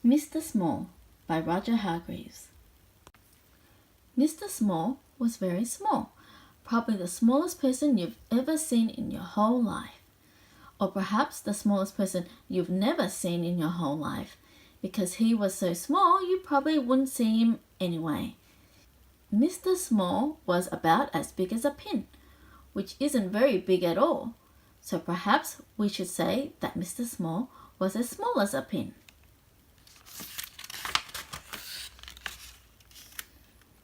Mr. Small by Roger Hargreaves. Mr. Small was very small, probably the smallest person you've ever seen in your whole life. Or perhaps the smallest person you've never seen in your whole life, because he was so small you probably wouldn't see him anyway. Mr. Small was about as big as a pin, which isn't very big at all. So perhaps we should say that Mr. Small was as small as a pin.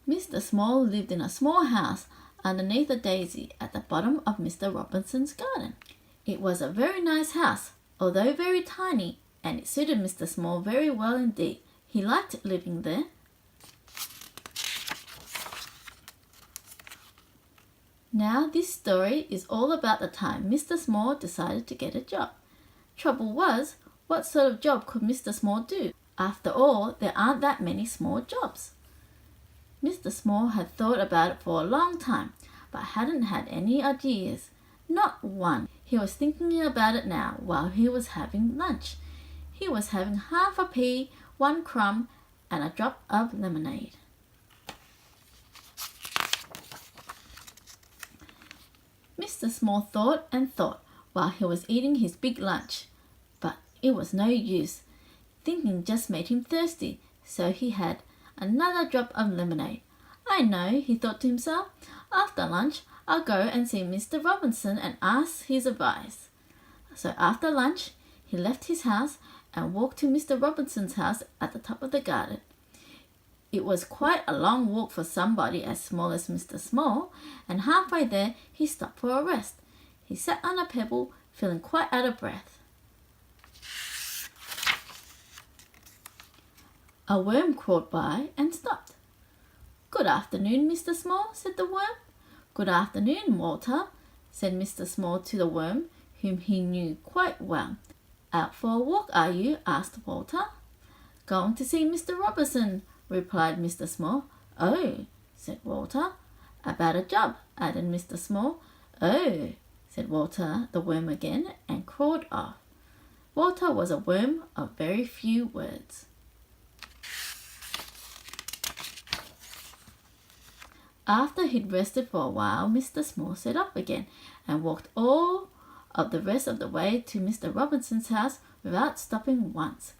Mr. Small lived in a small house underneath a daisy at the bottom of Mr. Robinson's garden. It was a very nice house, although very tiny, and it suited Mr. Small very well indeed. He liked living there. Now this story is all about the time Mr. Small decided to get a job. Trouble was, what sort of job could Mr. Small do? After all, there aren't that many small jobs. Mr. Small had thought about it for a long time, but hadn't had any ideas. Not one. He was thinking about it now while he was having lunch. He was having half a pea, 1 crumb, and a drop of lemonade. Mr. Small thought and thought while he was eating his big lunch, but it was no use. Thinking just made him thirsty, so he had another drop of lemonade. I know, he thought to himself. After lunch, I'll go and see Mr. Robinson and ask his advice. So after lunch, he left his house and walked to Mr. Robinson's house at the top of the garden. It was quite a long walk for somebody as small as Mr. Small, and halfway there he stopped for a rest. He sat on a pebble, feeling quite out of breath. A worm crawled by and stopped. "Good afternoon, Mr. Small," said the worm. "Good afternoon, Walter," said Mr. Small to the worm, whom he knew quite well. "Out for a walk, are you?" asked Walter. "Going to see Mr. Robinson," replied Mr. Small. "Oh," said Walter. "About a job," added Mr. Small. "Oh," said Walter the worm again, and crawled off. Walter was a worm of very few words. After he'd rested for a while, Mr. Small set off again and walked all of the rest of the way to Mr. Robinson's house without stopping once.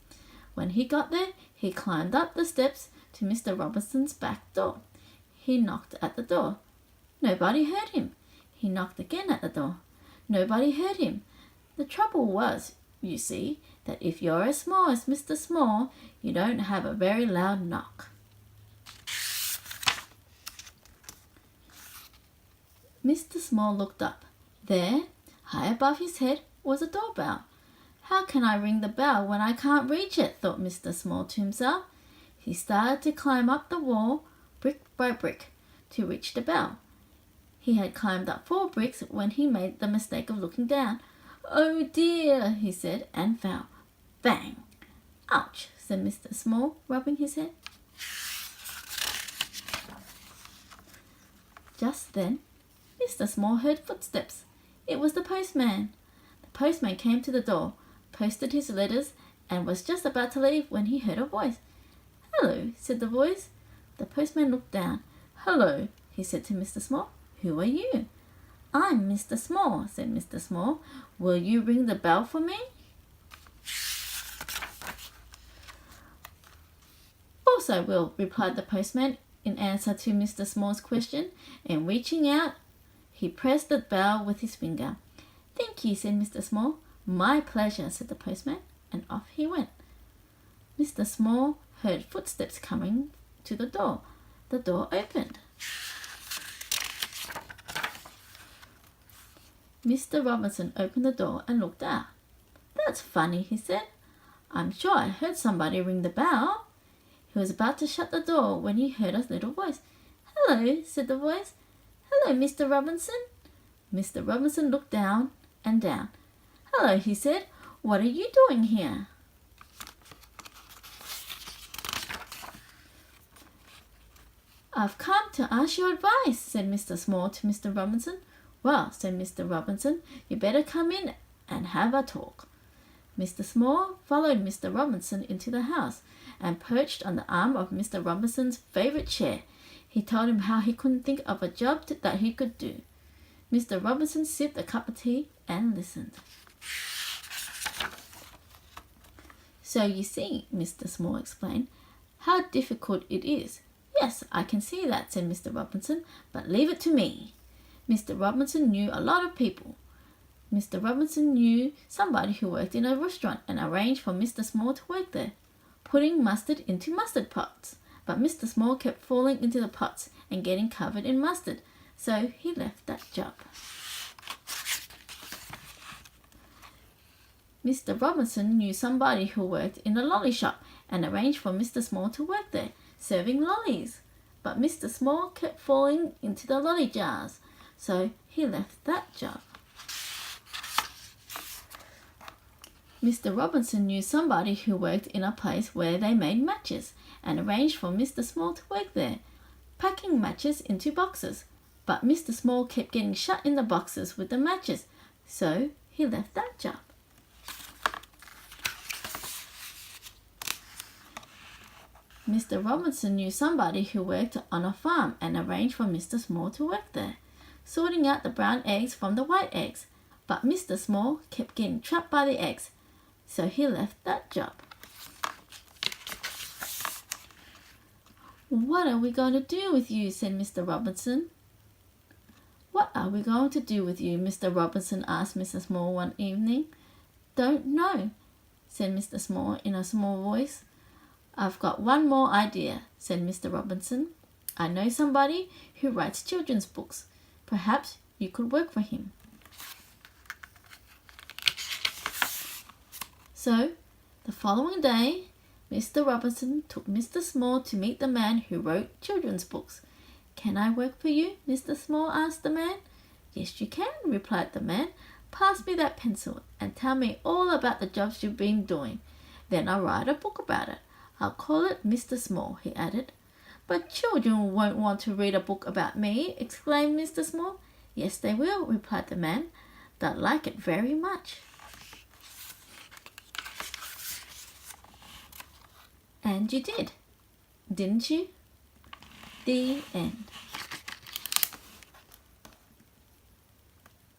When he got there, he climbed up the steps to Mr. Robinson's back door. He knocked at the door. Nobody heard him. He knocked again at the door. Nobody heard him. The trouble was, you see, that if you're as small as Mr. Small, you don't have a very loud knock. Mr. Small looked up. There, high above his head, was a doorbell. "How can I ring the bell when I can't reach it?" thought Mr. Small to himself. He started to climb up the wall, brick by brick, to reach the bell. He had climbed up 4 bricks when he made the mistake of looking down. "Oh dear," he said, and fell. Bang! "Ouch," said Mr. Small, rubbing his head. Just then, Mr. Small heard footsteps. It was the postman. The postman came to the door, posted his letters, and was just about to leave when he heard a voice. "Hello," said the voice. The postman looked down. "Hello," he said to Mr. Small. "Who are you?" "I'm Mr. Small," said Mr. Small. "Will you ring the bell for me?" "Of course I will," replied the postman in answer to Mr. Small's question, and reaching out, he pressed the bell with his finger. "Thank you," said Mr. Small. "My pleasure," said the postman, and off he went. Mr. Small heard footsteps coming to the door. The door opened. Mr. Robinson opened the door and looked out. "That's funny," he said. "I'm sure I heard somebody ring the bell." He was about to shut the door when he heard a little voice. "Hello," said the voice. "Hello, Mr. Robinson." Mr. Robinson looked down and down. "Hello," he said. "What are you doing here?" "I've come to ask your advice," said Mr. Small to Mr. Robinson. "Well," said Mr. Robinson, "you better come in and have a talk." Mr. Small followed Mr. Robinson into the house and perched on the arm of Mr. Robinson's favourite chair. He told him how he couldn't think of a job that he could do. Mr. Robinson sipped a cup of tea and listened. So you see, Mr. Small explained, how difficult it is. Yes, I can see that, said Mr. Robinson, but leave it to me. Mr. Robinson knew a lot of people. Mr. Robinson knew somebody who worked in a restaurant and arranged for Mr. Small to work there, putting mustard into mustard pots. But Mr. Small kept falling into the pots and getting covered in mustard, so he left that job. Mr. Robinson knew somebody who worked in a lolly shop and arranged for Mr. Small to work there, serving lollies. But Mr. Small kept falling into the lolly jars, so he left that job. Mr. Robinson knew somebody who worked in a place where they made matches and arranged for Mr. Small to work there, packing matches into boxes. But Mr. Small kept getting shut in the boxes with the matches, so he left that job. Mr. Robinson knew somebody who worked on a farm and arranged for Mr. Small to work there, sorting out the brown eggs from the white eggs. But Mr. Small kept getting trapped by the eggs, so he left that job. "What are we going to do with you?" said Mr. Robinson. "What are we going to do with you?" Mr. Robinson asked Mr. Small one evening. "Don't know," said Mr. Small in a small voice. "I've got one more idea," said Mr. Robinson. "I know somebody who writes children's books. Perhaps you could work for him." So, the following day, Mr. Robinson took Mr. Small to meet the man who wrote children's books. "Can I work for you?" Mr. Small asked the man. "Yes, you can," replied the man. "Pass me that pencil and tell me all about the jobs you've been doing. Then I'll write a book about it. I'll call it Mr. Small," he added. "But children won't want to read a book about me," exclaimed Mr. Small. "Yes, they will," replied the man. "They'll like it very much." And you did, didn't you? The end.